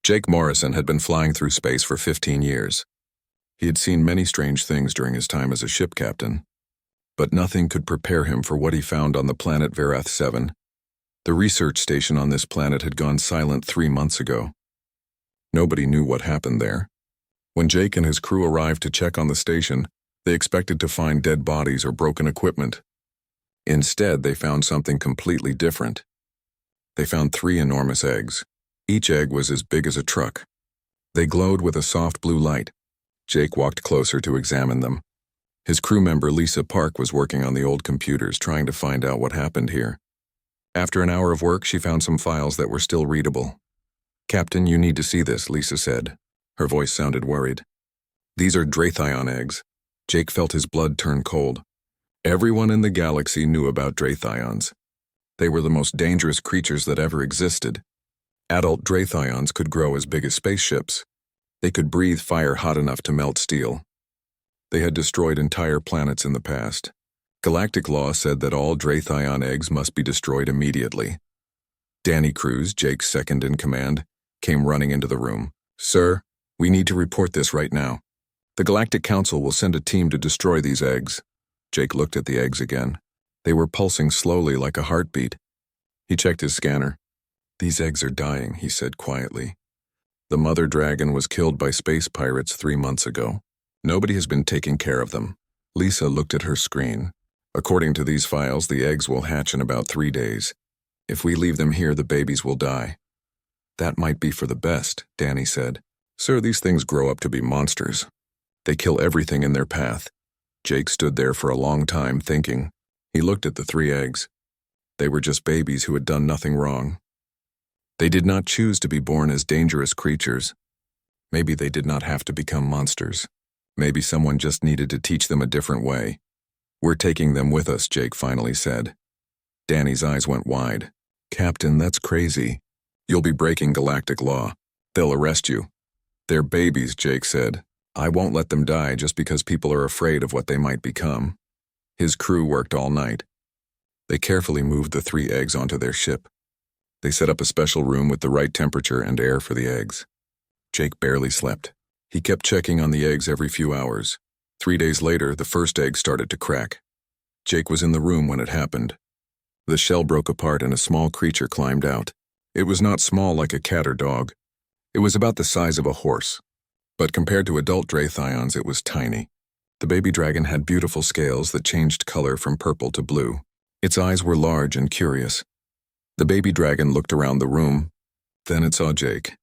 Jake Morrison had been flying through space for 15 years. He had seen many strange things during his time as a ship captain, but nothing could prepare him for what he found on the planet Verath 7. The research station on this planet had gone silent 3 months ago. Nobody knew what happened there. When Jake and his crew arrived to check on the station, they expected to find dead bodies or broken equipment. Instead, they found something completely different. They found 3 enormous eggs. Each egg was as big as a truck. They glowed with a soft blue light. Jake walked closer to examine them. His crew member Lisa Park was working on the old computers trying to find out what happened here. After an hour of work, she found some files that were still readable. "Captain, you need to see this," Lisa said. Her voice sounded worried. "These are Draythion eggs." Jake felt his blood turn cold. Everyone in the galaxy knew about Draythions. They were the most dangerous creatures that ever existed. Adult Draythions could grow as big as spaceships. They could breathe fire hot enough to melt steel. They had destroyed entire planets in the past. Galactic law said that all Draythion eggs must be destroyed immediately. Danny Cruz, Jake's second in command, came running into the room. "Sir, we need to report this right now. The Galactic Council will send a team to destroy these eggs." Jake looked at the eggs again. They were pulsing slowly like a heartbeat. He checked his scanner. "These eggs are dying," he said quietly. "The mother dragon was killed by space pirates 3 months ago. Nobody has been taking care of them." Lisa looked at her screen. "According to these files, the eggs will hatch in about 3 days. If we leave them here, the babies will die." "That might be for the best," Danny said. "Sir, these things grow up to be monsters. They kill everything in their path." Jake stood there for a long time thinking. He looked at the 3 eggs. They were just babies who had done nothing wrong. They did not choose to be born as dangerous creatures. Maybe they did not have to become monsters. Maybe someone just needed to teach them a different way. "We're taking them with us," Jake finally said. Danny's eyes went wide. "Captain, that's crazy. You'll be breaking galactic law. They'll arrest you." "They're babies," Jake said. "I won't let them die just because people are afraid of what they might become." His crew worked all night. They carefully moved the 3 eggs onto their ship. They set up a special room with the right temperature and air for the eggs. Jake barely slept. He kept checking on the eggs every few hours. 3 days later, the first egg started to crack. Jake was in the room when it happened. The shell broke apart and a small creature climbed out. It was not small like a cat or dog. It was about the size of a horse. But compared to adult Draythions, it was tiny. The baby dragon had beautiful scales that changed color from purple to blue. Its eyes were large and curious. The baby dragon looked around the room. Then it saw Jake.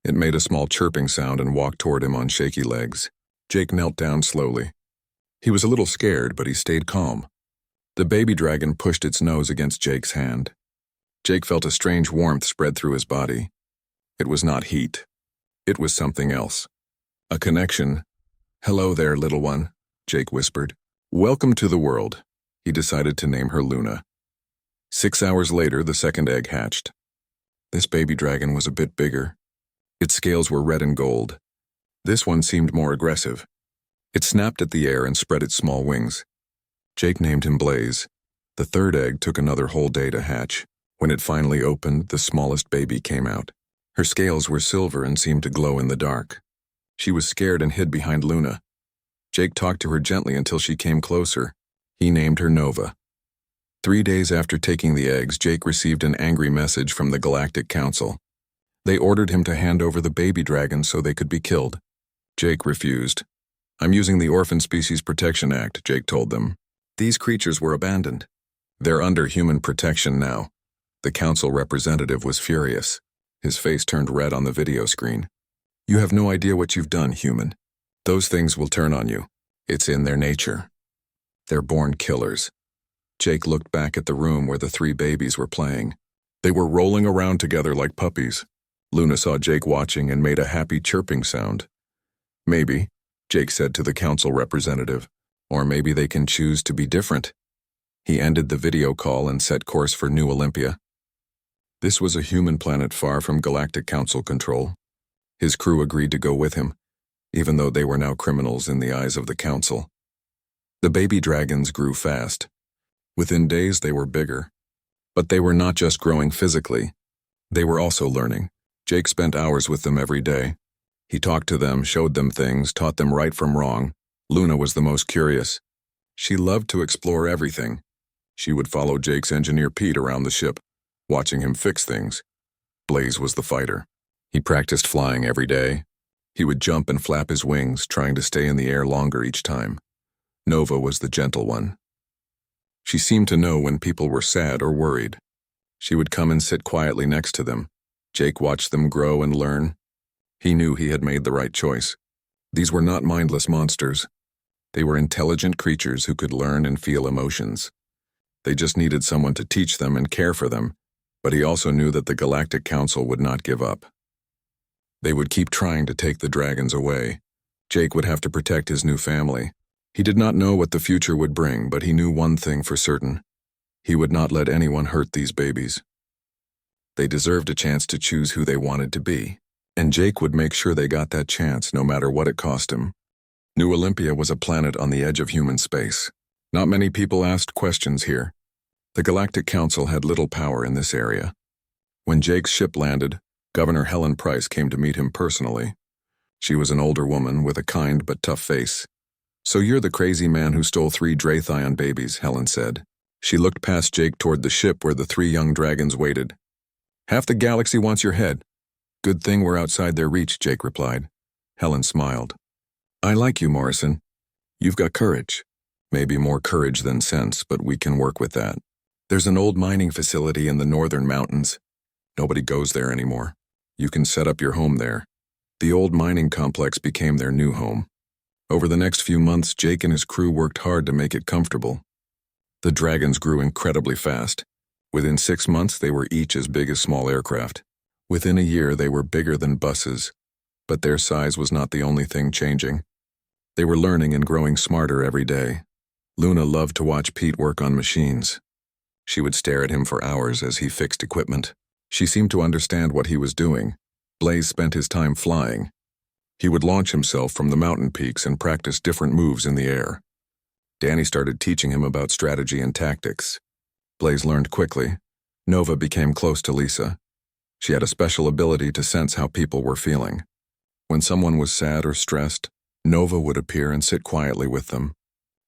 It made a small chirping sound and walked toward him on shaky legs. Jake knelt down slowly. He was a little scared, but he stayed calm. The baby dragon pushed its nose against Jake's hand. Jake felt a strange warmth spread through his body. It was not heat. It was something else. A connection. "Hello there, little one," Jake whispered. "Welcome to the world." He decided to name her Luna. 6 hours later, the second egg hatched. This baby dragon was a bit bigger. Its scales were red and gold. This one seemed more aggressive. It snapped at the air and spread its small wings. Jake named him Blaze. The third egg took another whole day to hatch. When it finally opened, the smallest baby came out. Her scales were silver and seemed to glow in the dark. She was scared and hid behind Luna. Jake talked to her gently until she came closer. He named her Nova. 3 days after taking the eggs, Jake received an angry message from the Galactic Council. They ordered him to hand over the baby dragons so they could be killed. Jake refused. "I'm using the Orphan Species Protection Act," Jake told them. These creatures were abandoned. They're under human protection now. The council representative was furious. His face turned red on the video screen. "You have no idea what you've done, human. Those things will turn on you. It's in their nature. They're born killers." Jake looked back at the room where the 3 babies were playing. They were rolling around together like puppies. Luna saw Jake watching and made a happy chirping sound. "Maybe," Jake said to the council representative, "or maybe they can choose to be different." He ended the video call and set course for New Olympia. This was a human planet far from Galactic Council control. His crew agreed to go with him, even though they were now criminals in the eyes of the council. The baby dragons grew fast. Within days they were bigger. But they were not just growing physically. They were also learning. Jake spent hours with them every day. He talked to them, showed them things, taught them right from wrong. Luna was the most curious. She loved to explore everything. She would follow Jake's engineer Pete around the ship, watching him fix things. Blaze was the fighter. He practiced flying every day. He would jump and flap his wings, trying to stay in the air longer each time. Nova was the gentle one. She seemed to know when people were sad or worried. She would come and sit quietly next to them. Jake watched them grow and learn. He knew he had made the right choice. These were not mindless monsters. They were intelligent creatures who could learn and feel emotions. They just needed someone to teach them and care for them, but he also knew that the Galactic Council would not give up. They would keep trying to take the dragons away. Jake would have to protect his new family. He did not know what the future would bring, but he knew one thing for certain. He would not let anyone hurt these babies. They deserved a chance to choose who they wanted to be, and Jake would make sure they got that chance no matter what it cost him. New Olympia was a planet on the edge of human space. Not many people asked questions here. The Galactic Council had little power in this area. When Jake's ship landed, Governor Helen Price came to meet him personally. She was an older woman with a kind but tough face. "So you're the crazy man who stole 3 Draythion babies," Helen said. She looked past Jake toward the ship where the 3 young dragons waited. "Half the galaxy wants your head." "Good thing we're outside their reach," Jake replied. Helen smiled. "I like you, Morrison. You've got courage. Maybe more courage than sense, but we can work with that. There's an old mining facility in the northern mountains. Nobody goes there anymore. You can set up your home there." The old mining complex became their new home. Over the next few months, Jake and his crew worked hard to make it comfortable. The dragons grew incredibly fast. Within 6 months, they were each as big as small aircraft. Within a year, they were bigger than buses. But their size was not the only thing changing. They were learning and growing smarter every day. Luna loved to watch Pete work on machines. She would stare at him for hours as he fixed equipment. She seemed to understand what he was doing. Blaze spent his time flying. He would launch himself from the mountain peaks and practice different moves in the air. Danny started teaching him about strategy and tactics. Blaze learned quickly. Nova became close to Lisa. She had a special ability to sense how people were feeling. When someone was sad or stressed, Nova would appear and sit quietly with them.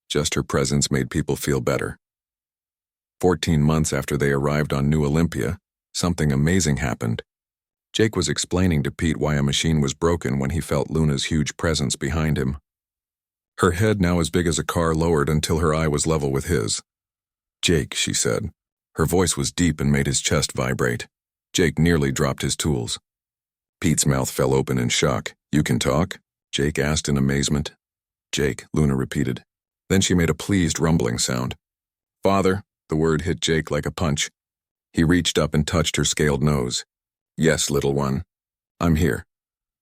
Just her presence made people feel better. 14 months after they arrived on New Olympia, something amazing happened. Jake was explaining to Pete why a machine was broken when he felt Luna's huge presence behind him. Her head, now as big as a car, lowered until her eye was level with his. "Jake," she said. Her voice was deep and made his chest vibrate. Jake nearly dropped his tools. Pete's mouth fell open in shock. "You can talk?" Jake asked in amazement. "Jake," Luna repeated. Then she made a pleased rumbling sound. "Father," the word hit Jake like a punch. He reached up and touched her scaled nose. "Yes, little one. I'm here."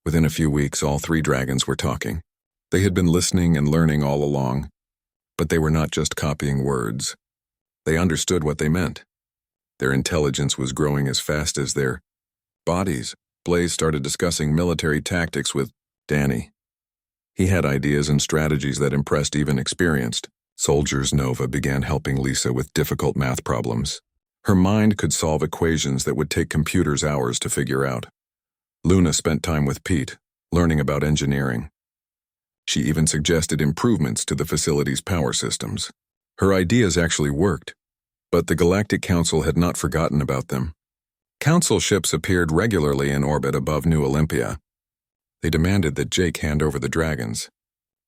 Within a few weeks, all 3 dragons were talking. They had been listening and learning all along. But they were not just copying words. They understood what they meant. Their intelligence was growing as fast as their bodies. Blaze started discussing military tactics with Danny. He had ideas and strategies that impressed even experienced soldiers. Nova began helping Lisa with difficult math problems. Her mind could solve equations that would take computers hours to figure out. Luna spent time with Pete, learning about engineering. She even suggested improvements to the facility's power systems. Her ideas actually worked, but the Galactic Council had not forgotten about them. Council ships appeared regularly in orbit above New Olympia. They demanded that Jake hand over the dragons.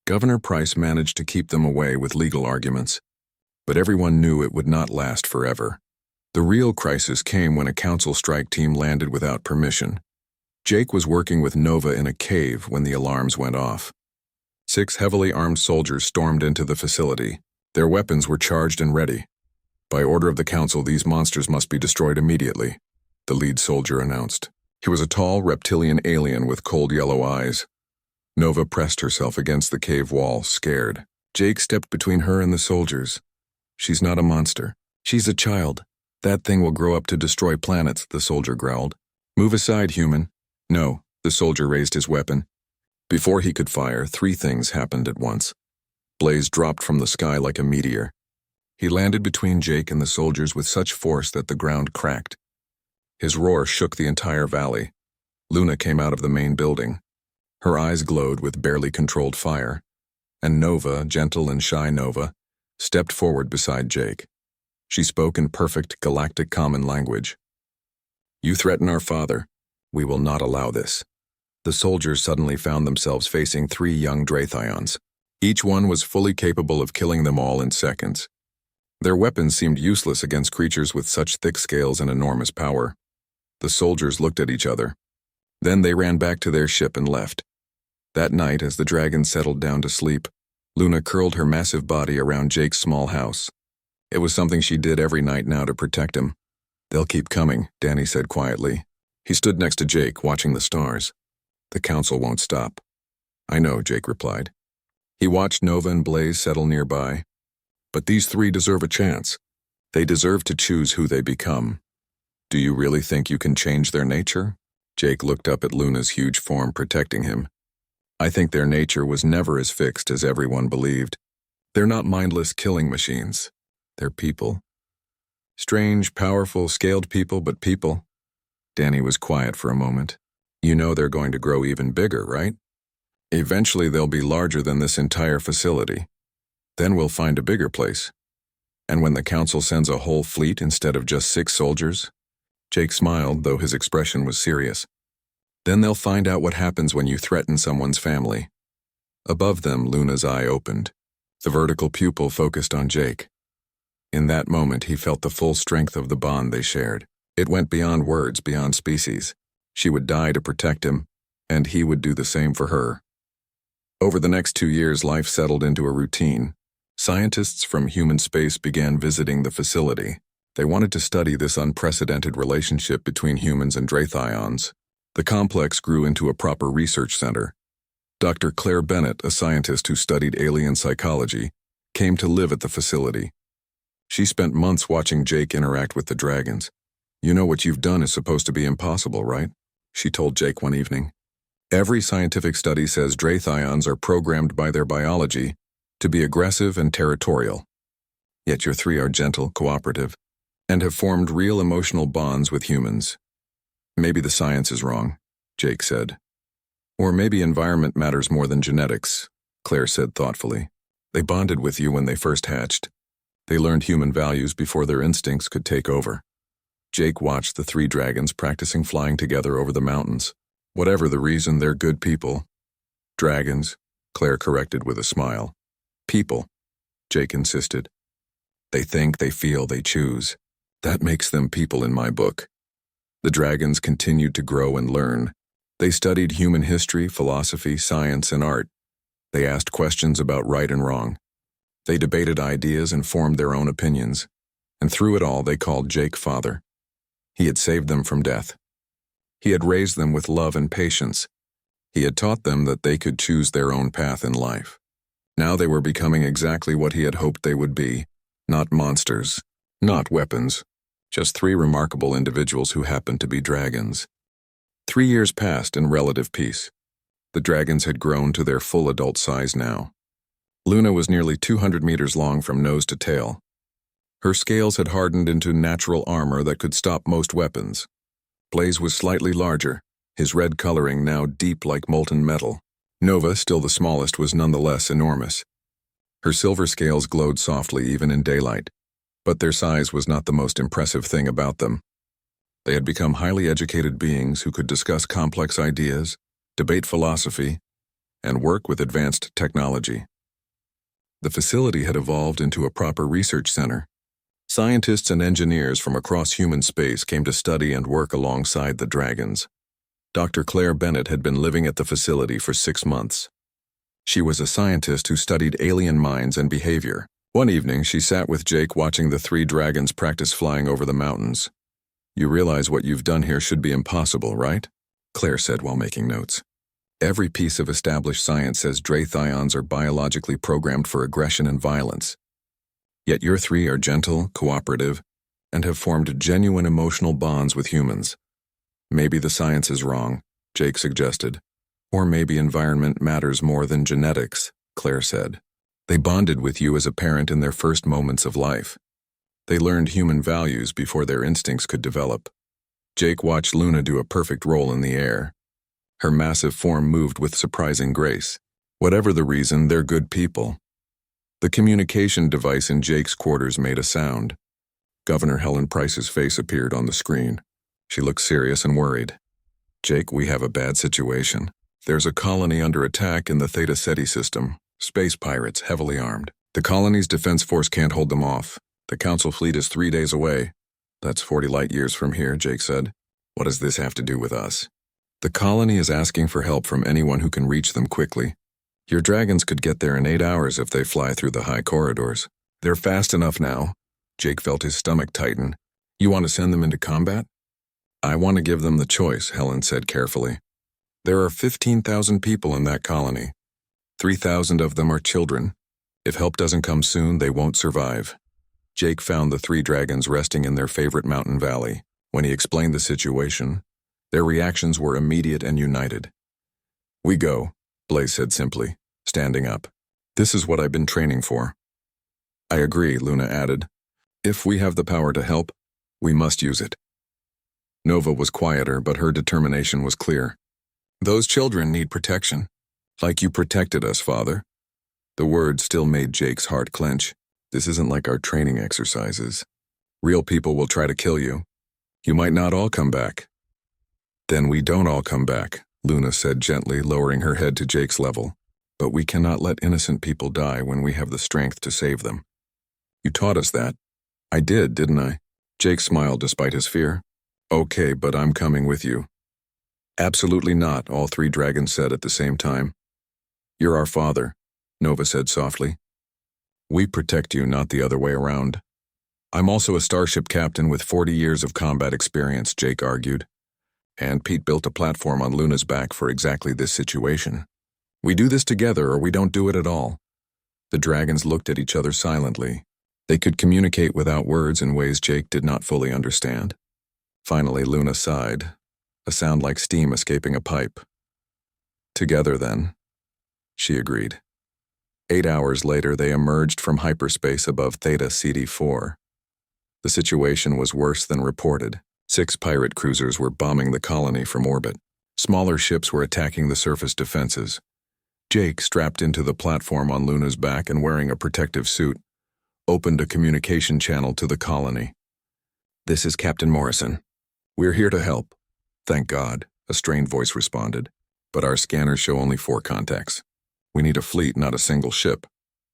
Governor Price managed to keep them away with legal arguments, but everyone knew it would not last forever. The real crisis came when a council strike team landed without permission. Jake was working with Nova in a cave when the alarms went off. 6 heavily armed soldiers stormed into the facility. Their weapons were charged and ready. "By order of the council, these monsters must be destroyed immediately," the lead soldier announced. He was a tall, reptilian alien with cold yellow eyes. Nova pressed herself against the cave wall, scared. Jake stepped between her and the soldiers. "She's not a monster. She's a child. That thing will grow up to destroy planets," the soldier growled. "Move aside, human." "No," the soldier raised his weapon. Before he could fire, 3 things happened at once. Blaze dropped from the sky like a meteor. He landed between Jake and the soldiers with such force that the ground cracked. His roar shook the entire valley. Luna came out of the main building. Her eyes glowed with barely controlled fire, and Nova, gentle and shy Nova, stepped forward beside Jake. She spoke in perfect galactic common language. "You threaten our father. We will not allow this." The soldiers suddenly found themselves facing 3 young Draythions. Each one was fully capable of killing them all in seconds. Their weapons seemed useless against creatures with such thick scales and enormous power. The soldiers looked at each other. Then they ran back to their ship and left. That night, as the dragons settled down to sleep, Luna curled her massive body around Jake's small house. It was something she did every night now to protect him. "They'll keep coming," Danny said quietly. He stood next to Jake, watching the stars. "The council won't stop." "I know," Jake replied. He watched Nova and Blaze settle nearby. "But these 3 deserve a chance. They deserve to choose who they become. Do you really think you can change their nature?" Jake looked up at Luna's huge form protecting him. "I think their nature was never as fixed as everyone believed. They're not mindless killing machines. They're people. Strange, powerful, scaled people, but people." Danny was quiet for a moment. "You know they're going to grow even bigger, right? Eventually they'll be larger than this entire facility. Then we'll find a bigger place. And when the council sends a whole fleet instead of just 6 soldiers," Jake smiled, though his expression was serious, "then they'll find out what happens when you threaten someone's family." Above them, Luna's eye opened. The vertical pupil focused on Jake. In that moment, he felt the full strength of the bond they shared. It went beyond words, beyond species. She would die to protect him, and he would do the same for her. Over the next 2 years, life settled into a routine. Scientists from human space began visiting the facility. They wanted to study this unprecedented relationship between humans and Draythions. The complex grew into a proper research center. Dr. Claire Bennett, a scientist who studied alien psychology, came to live at the facility. She spent months watching Jake interact with the dragons. "You know what you've done is supposed to be impossible, right?" she told Jake one evening. "Every scientific study says Draythions are programmed by their biology to be aggressive and territorial. Yet your 3 are gentle, cooperative, and have formed real emotional bonds with humans." "Maybe the science is wrong," Jake said. "Or maybe environment matters more than genetics," Claire said thoughtfully. "They bonded with you when they first hatched. They learned human values before their instincts could take over." Jake watched the 3 dragons practicing flying together over the mountains. "Whatever the reason, they're good people." "Dragons," Claire corrected with a smile. "People," Jake insisted. "They think, they feel, they choose. That makes them people in my book." The dragons continued to grow and learn. They studied human history, philosophy, science, and art. They asked questions about right and wrong. They debated ideas and formed their own opinions. And through it all, they called Jake father. He had saved them from death. He had raised them with love and patience. He had taught them that they could choose their own path in life. Now they were becoming exactly what he had hoped they would be. Not monsters, not weapons, just 3 remarkable individuals who happened to be dragons. 3 years passed in relative peace. The dragons had grown to their full adult size now. Luna was nearly 200 meters long from nose to tail. Her scales had hardened into natural armor that could stop most weapons. Blaze was slightly larger, his red coloring now deep like molten metal. Nova, still the smallest, was nonetheless enormous. Her silver scales glowed softly even in daylight, but their size was not the most impressive thing about them. They had become highly educated beings who could discuss complex ideas, debate philosophy, and work with advanced technology. The facility had evolved into a proper research center. Scientists and engineers from across human space came to study and work alongside the dragons. Dr. Claire Bennett had been living at the facility for 6 months. She was a scientist who studied alien minds and behavior. One evening, she sat with Jake watching the 3 dragons practice flying over the mountains. "You realize what you've done here should be impossible, right?" Claire said while making notes. "Every piece of established science says Draythions are biologically programmed for aggression and violence. Yet your 3 are gentle, cooperative, and have formed genuine emotional bonds with humans. Maybe the science is wrong," Jake suggested. "Or maybe environment matters more than genetics," Claire said. "They bonded with you as a parent in their first moments of life. They learned human values before their instincts could develop." Jake watched Luna do a perfect roll in the air. Her massive form moved with surprising grace. Whatever the reason, they're good people. The communication device in Jake's quarters made a sound. Governor Helen Price's face appeared on the screen. She looked serious and worried. "Jake, we have a bad situation. There's a colony under attack in the Theta Ceti system. Space pirates, heavily armed. The colony's defense force can't hold them off. The Council fleet is 3 days away." "That's 40 light years from here," Jake said. "What does this have to do with us?" "The colony is asking for help from anyone who can reach them quickly. Your dragons could get there in 8 hours if they fly through the high corridors. They're fast enough now." Jake felt his stomach tighten. "You want to send them into combat?" "I want to give them the choice," Helen said carefully. "There are 15,000 people in that colony. 3,000 of them are children. If help doesn't come soon, they won't survive." Jake found the 3 dragons resting in their favorite mountain valley. When he explained the situation, their reactions were immediate and united. "We go," Blaze said simply, standing up. "This is what I've been training for." "I agree," Luna added. "If we have the power to help, we must use it." Nova was quieter, but her determination was clear. "Those children need protection. Like you protected us, Father." The words still made Jake's heart clench. "This isn't like our training exercises. Real people will try to kill you. You might not all come back." "Then we don't all come back," Luna said gently, lowering her head to Jake's level. "But we cannot let innocent people die when we have the strength to save them. You taught us that." "I did, didn't I?" Jake smiled despite his fear. "Okay, but I'm coming with you." "Absolutely not," all 3 dragons said at the same time. "You're our father," Nova said softly. "We protect you, not the other way around." "I'm also a starship captain with 40 years of combat experience," Jake argued. "And Pete built a platform on Luna's back for exactly this situation. We do this together or we don't do it at all." The dragons looked at each other silently. They could communicate without words in ways Jake did not fully understand. Finally, Luna sighed, a sound like steam escaping a pipe. "Together, then," she agreed. 8 hours later, they emerged from hyperspace above Theta Ceti 4. The situation was worse than reported. 6 pirate cruisers were bombing the colony from orbit. Smaller ships were attacking the surface defenses. Jake, strapped into the platform on Luna's back and wearing a protective suit, opened a communication channel to the colony. "This is Captain Morrison. We're here to help." "Thank God," a strained voice responded. "But our scanners show only 4 contacts. We need a fleet, not a single ship."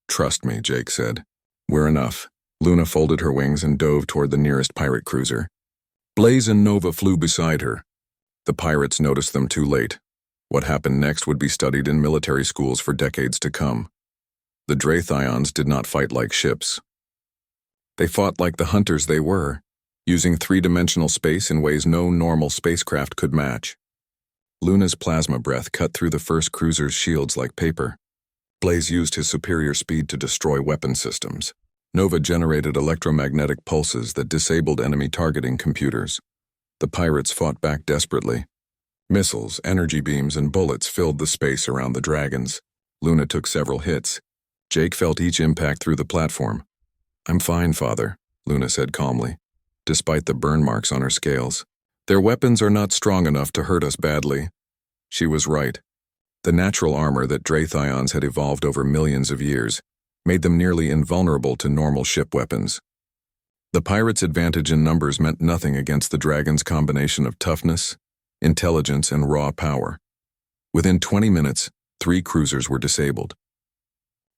"Trust me," Jake said. "We're enough." Luna folded her wings and dove toward the nearest pirate cruiser. Blaze and Nova flew beside her. The pirates noticed them too late. What happened next would be studied in military schools for decades to come. The Draythions did not fight like ships. They fought like the hunters they were, using 3-dimensional space in ways no normal spacecraft could match. Luna's plasma breath cut through the first cruiser's shields like paper. Blaze used his superior speed to destroy weapon systems. Nova generated electromagnetic pulses that disabled enemy targeting computers. The pirates fought back desperately. Missiles, energy beams, and bullets filled the space around the dragons. Luna took several hits. Jake felt each impact through the platform. "I'm fine, Father," Luna said calmly, despite the burn marks on her scales. "Their weapons are not strong enough to hurt us badly." She was right. The natural armor that Draythions had evolved over millions of years made them nearly invulnerable to normal ship weapons. The pirates' advantage in numbers meant nothing against the dragons' combination of toughness, intelligence, and raw power. Within 20 minutes, 3 cruisers were disabled.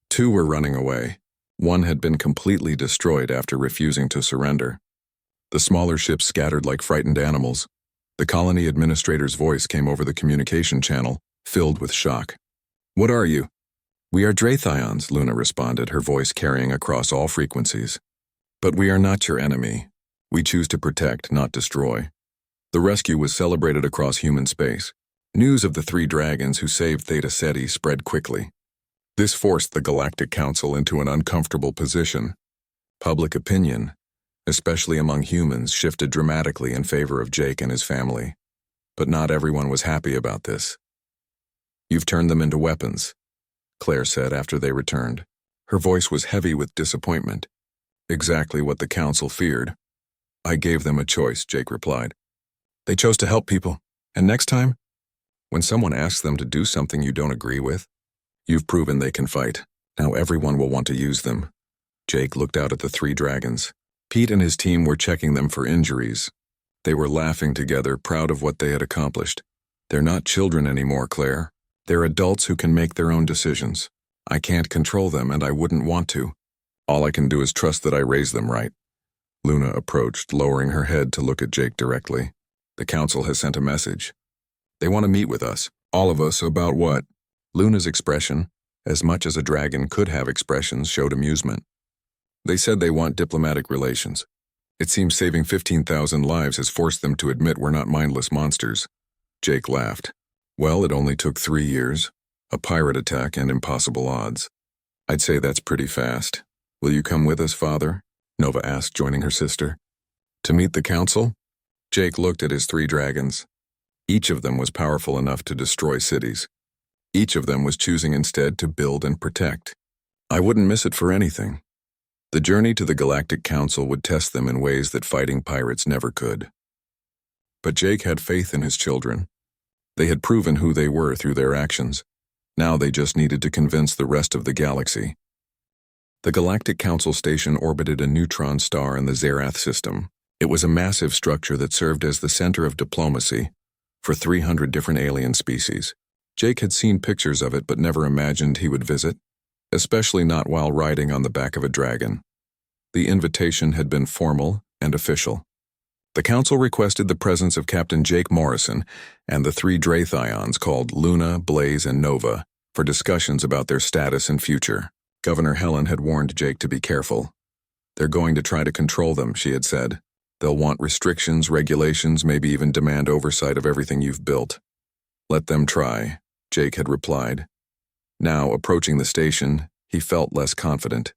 2 were running away. 1 had been completely destroyed after refusing to surrender. The smaller ships scattered like frightened animals. The colony administrator's voice came over the communication channel, filled with shock. "What are you?" "We are Draythions," Luna responded, her voice carrying across all frequencies. "But we are not your enemy. We choose to protect, not destroy." The rescue was celebrated across human space. News of the 3 dragons who saved Theta Ceti spread quickly. This forced the Galactic Council into an uncomfortable position. Public opinion, especially among humans, shifted dramatically in favor of Jake and his family. But not everyone was happy about this. "You've turned them into weapons," Claire said after they returned. Her voice was heavy with disappointment. "Exactly what the Council feared." "I gave them a choice," Jake replied. "They chose to help people. And next time, When someone asks them to do something you don't agree with, you've proven they can fight. Now everyone will want to use them. Jake looked out at the 3 dragons. Pete and his team were checking them for injuries. They were laughing together, proud of what they had accomplished. They're not children anymore, Claire. They're adults who can make their own decisions. I can't control them, and I wouldn't want to. All I can do is trust that I raise them right. Luna approached, lowering her head to look at Jake directly. The council has sent a message. They want to meet with us, all of us, about what? Luna's expression, as much as a dragon could have expressions, showed amusement. They said they want diplomatic relations. It seems saving 15,000 lives has forced them to admit we're not mindless monsters. Jake laughed. Well, it only took 3 years, a pirate attack, and impossible odds. I'd say that's pretty fast. Will you come with us, Father? Nova asked, joining her sister. To meet the council? Jake looked at his 3 dragons. Each of them was powerful enough to destroy cities. Each of them was choosing instead to build and protect. I wouldn't miss it for anything. The journey to the Galactic Council would test them in ways that fighting pirates never could. But Jake had faith in his children. They had proven who they were through their actions. Now they just needed to convince the rest of the galaxy. The Galactic Council station orbited a neutron star in the Zerath system. It was a massive structure that served as the center of diplomacy for 300 different alien species. Jake had seen pictures of it but never imagined he would visit, especially not while riding on the back of a dragon. The invitation had been formal and official. The council requested the presence of Captain Jake Morrison and the 3 Draythions called Luna, Blaze, and Nova for discussions about their status and future. Governor Helen had warned Jake to be careful. They're going to try to control them, she had said. They'll want restrictions, regulations, maybe even demand oversight of everything you've built. Let them try, Jake had replied. Now, approaching the station, he felt less confident.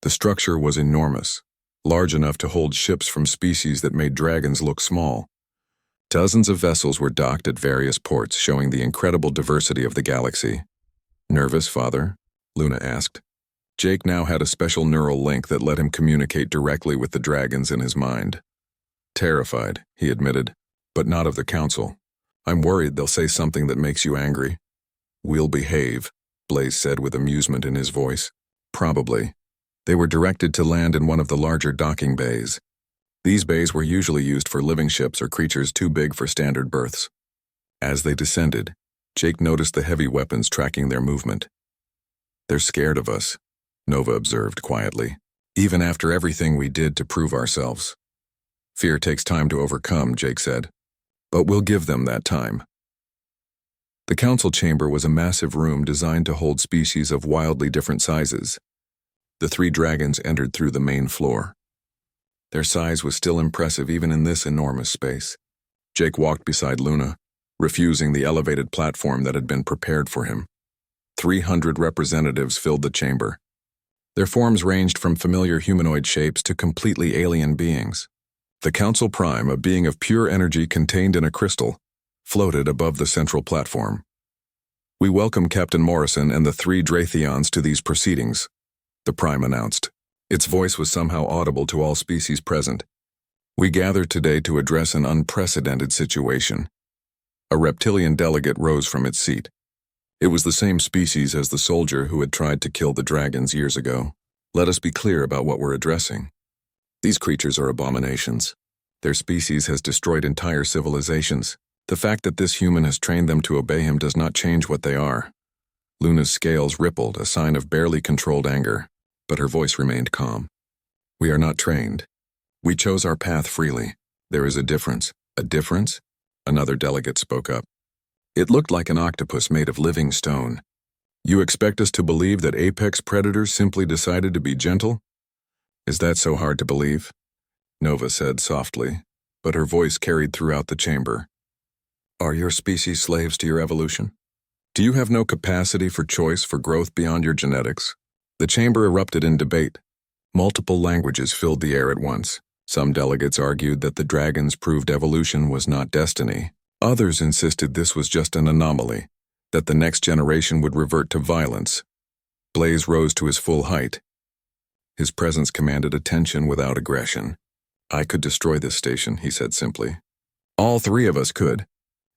The structure was enormous, large enough to hold ships from species that made dragons look small. Dozens of vessels were docked at various ports, showing the incredible diversity of the galaxy. Nervous, Father? Luna asked. Jake now had a special neural link that let him communicate directly with the dragons in his mind. Terrified, he admitted, but not of the council. I'm worried they'll say something that makes you angry. We'll behave, Blaze said with amusement in his voice. Probably. They were directed to land in one of the larger docking bays. These bays were usually used for living ships or creatures too big for standard berths. As they descended, Jake noticed the heavy weapons tracking their movement. They're scared of us, Nova observed quietly, even after everything we did to prove ourselves. Fear takes time to overcome, Jake said, but we'll give them that time. The council chamber was a massive room designed to hold species of wildly different sizes. The 3 dragons entered through the main floor. Their size was still impressive even in this enormous space. Jake walked beside Luna, refusing the elevated platform that had been prepared for him. 300 representatives filled the chamber. Their forms ranged from familiar humanoid shapes to completely alien beings. The Council Prime, a being of pure energy contained in a crystal, floated above the central platform. We welcome Captain Morrison and the 3 Draythions to these proceedings, the Prime announced. Its voice was somehow audible to all species present. We gather today to address an unprecedented situation. A reptilian delegate rose from its seat. It was the same species as the soldier who had tried to kill the dragons years ago. Let us be clear about what we're addressing. These creatures are abominations. Their species has destroyed entire civilizations. The fact that this human has trained them to obey him does not change what they are. Luna's scales rippled, a sign of barely controlled anger, but her voice remained calm. We are not trained. We chose our path freely. There is a difference. A difference? Another delegate spoke up. It looked like an octopus made of living stone. You expect us to believe that apex predators simply decided to be gentle? Is that so hard to believe? Nova said softly, but her voice carried throughout the chamber. Are your species slaves to your evolution? Do you have no capacity for choice, for growth beyond your genetics? The chamber erupted in debate. Multiple languages filled the air at once. Some delegates argued that the dragons proved evolution was not destiny. Others insisted this was just an anomaly, that the next generation would revert to violence. Blaze rose to his full height. His presence commanded attention without aggression. I could destroy this station, he said simply. All 3 of us could.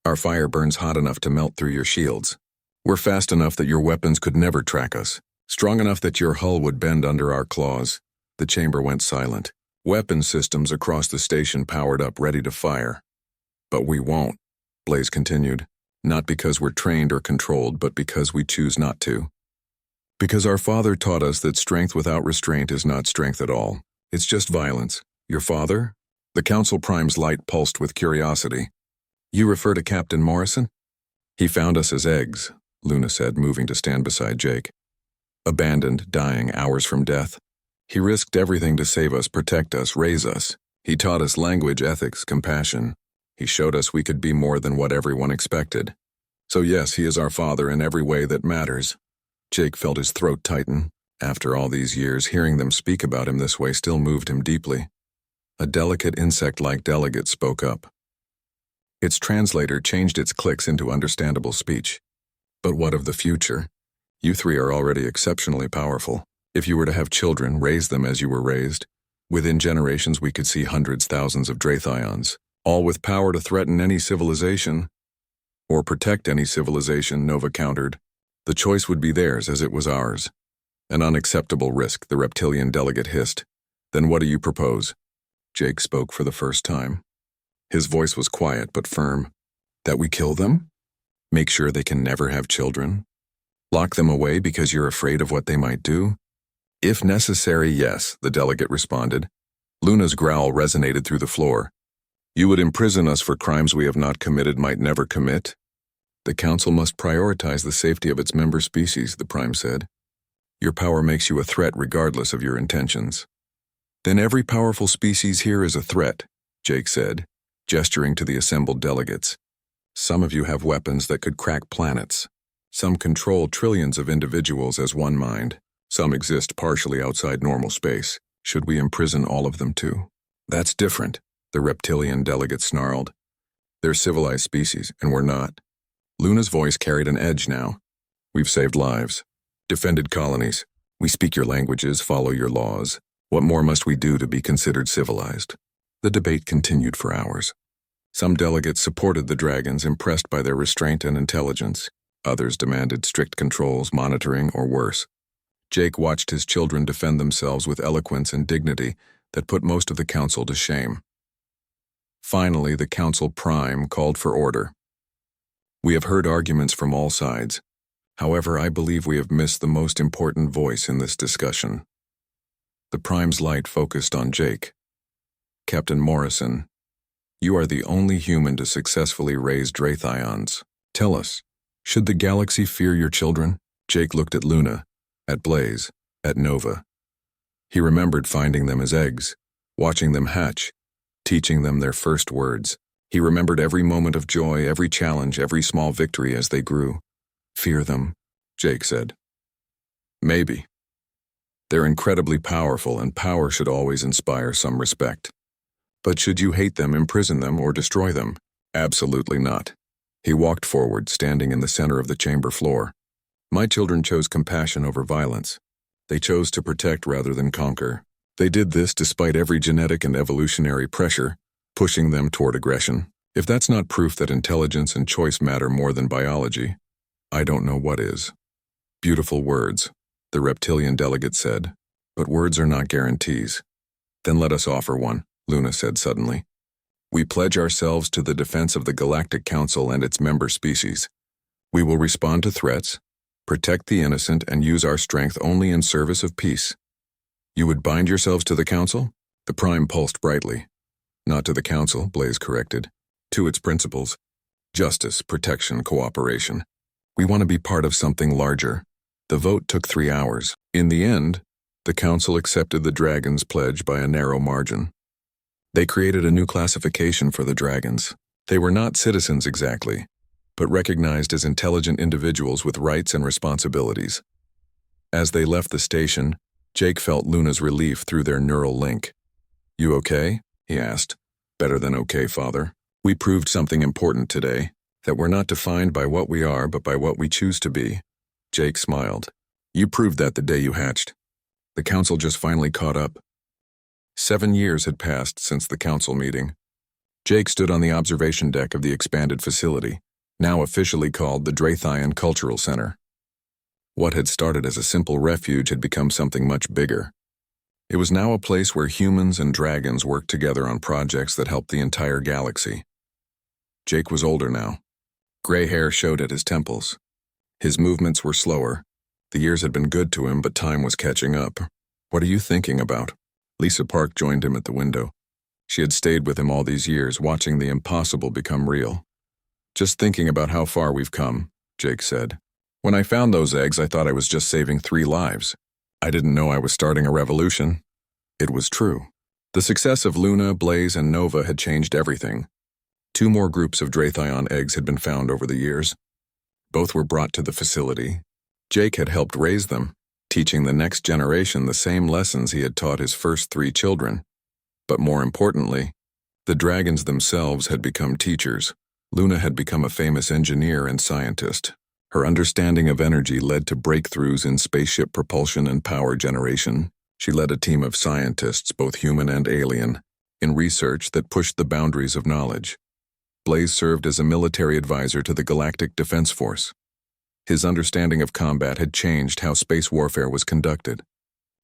Our fire burns hot enough to melt through your shields. We're fast enough that your weapons could never track us. Strong enough that your hull would bend under our claws. The chamber went silent. Weapon systems across the station powered up, ready to fire. But we won't, Blaze continued. Not because we're trained or controlled, but because we choose not to. Because our father taught us that strength without restraint is not strength at all. It's just violence. Your father? The Council Prime's light pulsed with curiosity. You refer to Captain Morrison? He found us as eggs, Luna said, moving to stand beside Jake. Abandoned, dying, hours from death. He risked everything to save us, protect us, raise us. He taught us language, ethics, compassion. He showed us we could be more than what everyone expected. So yes, he is our father in every way that matters. Jake felt his throat tighten. After all these years, hearing them speak about him this way still moved him deeply. A delicate insect-like delegate spoke up. Its translator changed its clicks into understandable speech. But what of the future? You three are already exceptionally powerful. If you were to have children, raise them as you were raised. Within generations we could see hundreds, thousands of Draythions, all with power to threaten any civilization. Or protect any civilization, Nova countered. The choice would be theirs as it was ours. An unacceptable risk, the reptilian delegate hissed. Then what do you propose? Jake spoke for the first time. His voice was quiet but firm. That we kill them? Make sure they can never have children? Lock them away because you're afraid of what they might do? If necessary, yes, the delegate responded. Luna's growl resonated through the floor. You would imprison us for crimes we have not committed, might never commit? The Council must prioritize the safety of its member species, the Prime said. Your power makes you a threat regardless of your intentions. Then every powerful species here is a threat, Jake said, gesturing to the assembled delegates. Some of you have weapons that could crack planets. Some control trillions of individuals as one mind. Some exist partially outside normal space. Should we imprison all of them too? That's different, the reptilian delegate snarled. They're civilized species, and we're not. Luna's voice carried an edge now. We've saved lives, defended colonies. We speak your languages, follow your laws. What more must we do to be considered civilized? The debate continued for hours. Some delegates supported the dragons, impressed by their restraint and intelligence. Others demanded strict controls, monitoring, or worse. Jake watched his children defend themselves with eloquence and dignity that put most of the council to shame. Finally, the Council Prime called for order. We have heard arguments from all sides. However, I believe we have missed the most important voice in this discussion. The Prime's light focused on Jake. Captain Morrison, you are the only human to successfully raise Draythions. Tell us, should the galaxy fear your children? Jake looked at Luna, at Blaze, at Nova. He remembered finding them as eggs, watching them hatch, teaching them their first words. He remembered every moment of joy, every challenge, every small victory as they grew. Fear them, Jake said. Maybe. They're incredibly powerful, and power should always inspire some respect. But should you hate them, imprison them, or destroy them? Absolutely not. He walked forward, standing in the center of the chamber floor. My children chose compassion over violence. They chose to protect rather than conquer. They did this despite every genetic and evolutionary pressure, pushing them toward aggression. If that's not proof that intelligence and choice matter more than biology, I don't know what is. Beautiful words, the reptilian delegate said, but words are not guarantees. Then let us offer one, Luna said suddenly. We pledge ourselves to the defense of the Galactic Council and its member species. We will respond to threats, protect the innocent, and use our strength only in service of peace. You would bind yourselves to the Council? The Prime pulsed brightly. Not to the Council, Blaze corrected. To its principles. Justice, protection, cooperation. We want to be part of something larger. The vote took 3 hours. In the end, the Council accepted the Dragons' pledge by a narrow margin. They created a new classification for the Dragons. They were not citizens exactly, but recognized as intelligent individuals with rights and responsibilities. As they left the station, Jake felt Luna's relief through their neural link. You okay? He asked. Better than okay, Father. We proved something important today, that we're not defined by what we are, but by what we choose to be. Jake smiled. You proved that the day you hatched. The Council just finally caught up. 7 years had passed since the Council meeting. Jake stood on the observation deck of the expanded facility, now officially called the Drathian Cultural Center. What had started as a simple refuge had become something much bigger. It was now a place where humans and dragons worked together on projects that helped the entire galaxy. Jake was older now. Gray hair showed at his temples. His movements were slower. The years had been good to him, but time was catching up. "What are you thinking about?" Lisa Park joined him at the window. She had stayed with him all these years, watching the impossible become real. "Just thinking about how far we've come," Jake said. "When I found those eggs, I thought I was just saving 3 lives. I didn't know I was starting a revolution." It was true. The success of Luna, Blaze, and Nova had changed everything. 2 more groups of Drathion eggs had been found over the years. Both were brought to the facility. Jake had helped raise them, teaching the next generation the same lessons he had taught his first 3 children. But more importantly, the dragons themselves had become teachers. Luna had become a famous engineer and scientist. Her understanding of energy led to breakthroughs in spaceship propulsion and power generation. She led a team of scientists, both human and alien, in research that pushed the boundaries of knowledge. Blaze served as a military advisor to the Galactic Defense Force. His understanding of combat had changed how space warfare was conducted.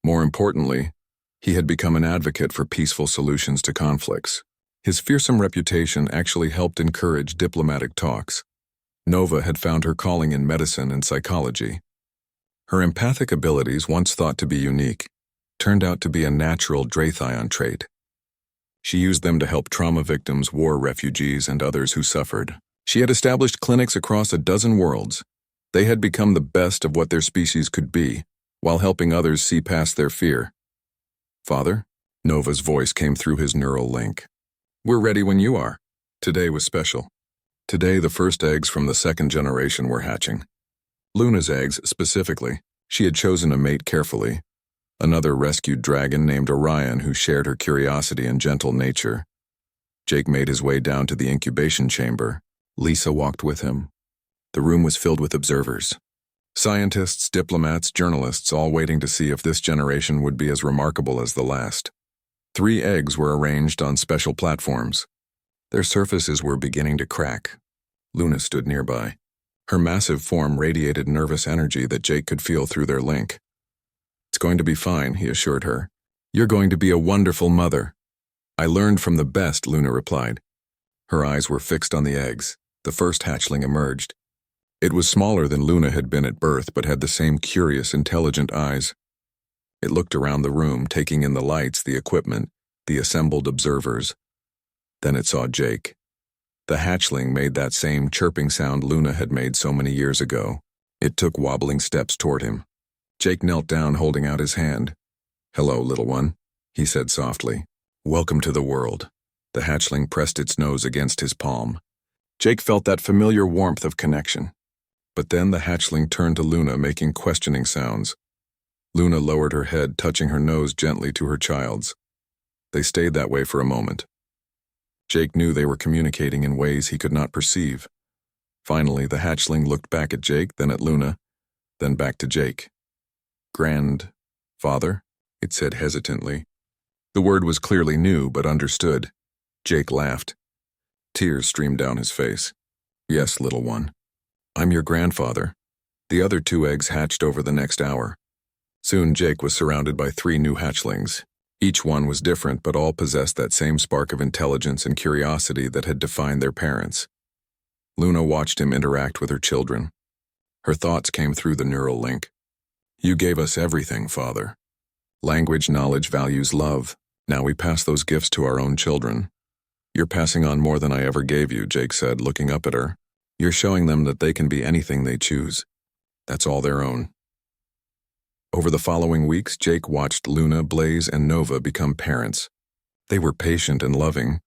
More importantly, he had become an advocate for peaceful solutions to conflicts. His fearsome reputation actually helped encourage diplomatic talks. Nova had found her calling in medicine and psychology. Her empathic abilities, once thought to be unique, turned out to be a natural Drathion trait. She used them to help trauma victims, war refugees, and others who suffered. She had established clinics across a dozen worlds. They had become the best of what their species could be, while helping others see past their fear. "Father?" Nova's voice came through his neural link. "We're ready when you are." Today was special. Today, the first eggs from the 2nd generation were hatching. Luna's eggs, specifically. She had chosen a mate carefully. Another rescued dragon named Orion who shared her curiosity and gentle nature. Jake made his way down to the incubation chamber. Lisa walked with him. The room was filled with observers. Scientists, diplomats, journalists, all waiting to see if this generation would be as remarkable as the last. 3 eggs were arranged on special platforms. Their surfaces were beginning to crack. Luna stood nearby. Her massive form radiated nervous energy that Jake could feel through their link. "It's going to be fine," he assured her. "You're going to be a wonderful mother." "I learned from the best," Luna replied. Her eyes were fixed on the eggs. The first hatchling emerged. It was smaller than Luna had been at birth, but had the same curious, intelligent eyes. It looked around the room, taking in the lights, the equipment, the assembled observers. Then it saw Jake. The hatchling made that same chirping sound Luna had made so many years ago. It took wobbling steps toward him. Jake knelt down, holding out his hand. "Hello, little one," he said softly. "Welcome to the world." The hatchling pressed its nose against his palm. Jake felt that familiar warmth of connection. But then the hatchling turned to Luna, making questioning sounds. Luna lowered her head, touching her nose gently to her child's. They stayed that way for a moment. Jake knew they were communicating in ways he could not perceive. Finally, the hatchling looked back at Jake, then at Luna, then back to Jake. "Grandfather?" it said hesitantly. The word was clearly new, but understood. Jake laughed. Tears streamed down his face. "Yes, little one. I'm your grandfather." The other 2 eggs hatched over the next hour. Soon Jake was surrounded by 3 new hatchlings. Each one was different, but all possessed that same spark of intelligence and curiosity that had defined their parents. Luna watched him interact with her children. Her thoughts came through the neural link. "You gave us everything, Father. Language, knowledge, values, love. Now we pass those gifts to our own children." "You're passing on more than I ever gave you," Jake said, looking up at her. "You're showing them that they can be anything they choose. That's all their own." Over the following weeks, Jake watched Luna, Blaze, and Nova become parents. They were patient and loving,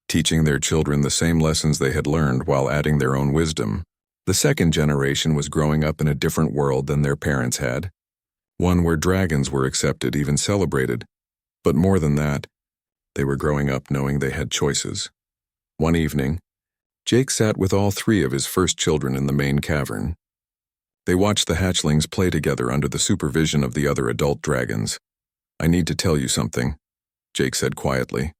teaching their children the same lessons they had learned while adding their own wisdom. The 2nd generation was growing up in a different world than their parents had, one where dragons were accepted, even celebrated. But more than that, they were growing up knowing they had choices. One evening, Jake sat with all 3 of his first children in the main cavern. They watched the hatchlings play together under the supervision of the other adult dragons. "I need to tell you something," Jake said quietly.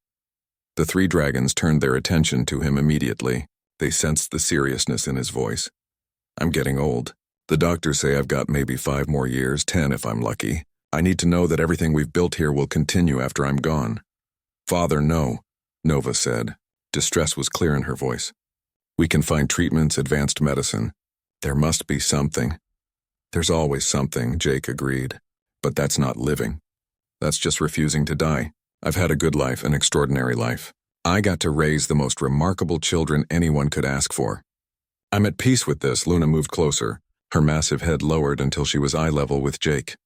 The three dragons turned their attention to him immediately. They sensed the seriousness in his voice. I'm getting old. The doctors say I've got maybe 5 more years, 10 if I'm lucky. I need to know that everything we've built here will continue after I'm gone. Father, no, Nova said. Distress was clear in her voice. We can find treatments, advanced medicine. There must be something. There's always something, Jake agreed. But that's not living. That's just refusing to die. I've had a good life, an extraordinary life. I got to raise the most remarkable children anyone could ask for. I'm at peace with this. Luna moved closer, her massive head lowered until she was eye level with Jake.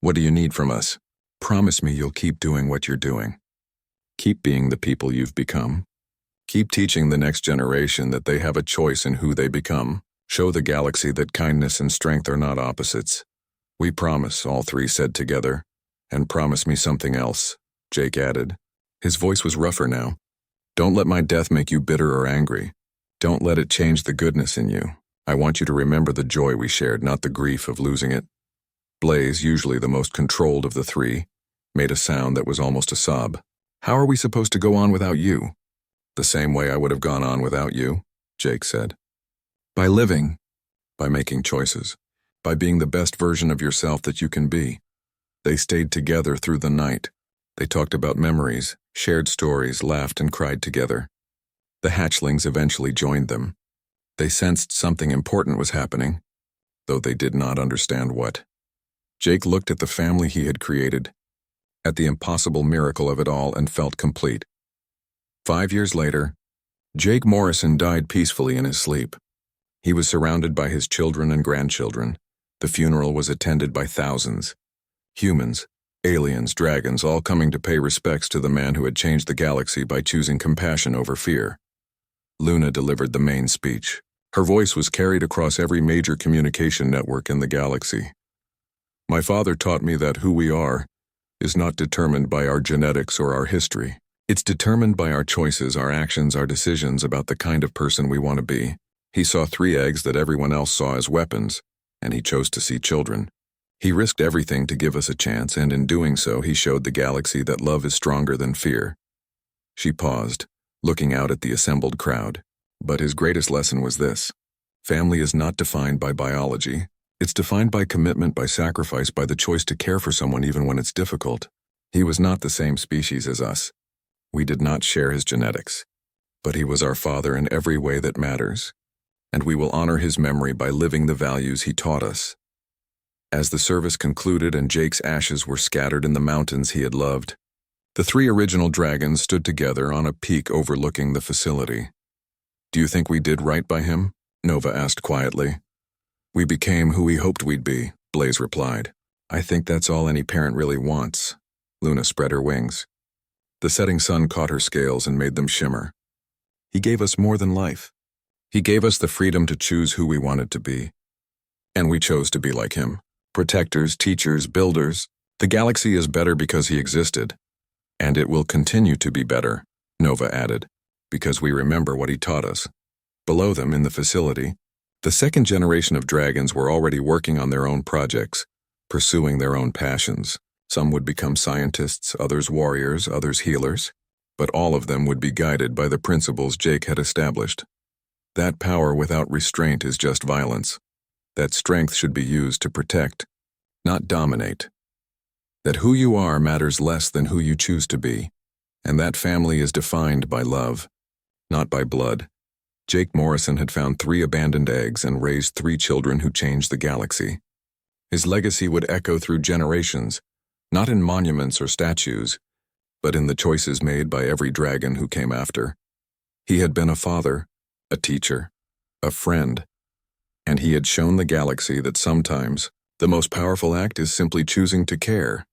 What do you need from us? Promise me you'll keep doing what you're doing. Keep being the people you've become. Keep teaching the next generation that they have a choice in who they become. Show the galaxy that kindness and strength are not opposites. We promise, all three said together. And promise me something else, Jake added. His voice was rougher now. Don't let my death make you bitter or angry. Don't let it change the goodness in you. I want you to remember the joy we shared, not the grief of losing it. Blaze, usually the most controlled of the three, made a sound that was almost a sob. How are we supposed to go on without you? The same way I would have gone on without you, Jake said. By living, by making choices, by being the best version of yourself that you can be. They stayed together through the night. They talked about memories, shared stories, laughed and cried together. The hatchlings eventually joined them. They sensed something important was happening, though they did not understand what. Jake looked at the family he had created, at the impossible miracle of it all, and felt complete. 5 years later, Jake Morrison died peacefully in his sleep. He was surrounded by his children and grandchildren. The funeral was attended by thousands. Humans, aliens, dragons, all coming to pay respects to the man who had changed the galaxy by choosing compassion over fear. Luna delivered the main speech. Her voice was carried across every major communication network in the galaxy. My father taught me that who we are is not determined by our genetics or our history. It's determined by our choices, our actions, our decisions about the kind of person we want to be. He saw 3 eggs that everyone else saw as weapons, and he chose to see children. He risked everything to give us a chance, and in doing so, he showed the galaxy that love is stronger than fear. She paused, looking out at the assembled crowd. But his greatest lesson was this. Family is not defined by biology. It's defined by commitment, by sacrifice, by the choice to care for someone even when it's difficult. He was not the same species as us. We did not share his genetics. But he was our father in every way that matters. And we will honor his memory by living the values he taught us. As the service concluded and Jake's ashes were scattered in the mountains he had loved, the 3 original dragons stood together on a peak overlooking the facility. Do you think we did right by him? Nova asked quietly. We became who we hoped we'd be, Blaze replied. I think that's all any parent really wants. Luna spread her wings. The setting sun caught her scales and made them shimmer. He gave us more than life. He gave us the freedom to choose who we wanted to be. And we chose to be like him. Protectors, teachers, builders. The galaxy is better because he existed. And it will continue to be better, Nova added, because we remember what he taught us. Below them, in the facility, the second generation of dragons were already working on their own projects, pursuing their own passions. Some would become scientists, others warriors, others healers, but all of them would be guided by the principles Jake had established. That power without restraint is just violence. That strength should be used to protect, not dominate. That who you are matters less than who you choose to be, and that family is defined by love, not by blood. Jake Morrison had found 3 abandoned eggs and raised 3 children who changed the galaxy. His legacy would echo through generations, not in monuments or statues, but in the choices made by every dragon who came after. He had been a father, a teacher, a friend, and he had shown the galaxy that sometimes the most powerful act is simply choosing to care.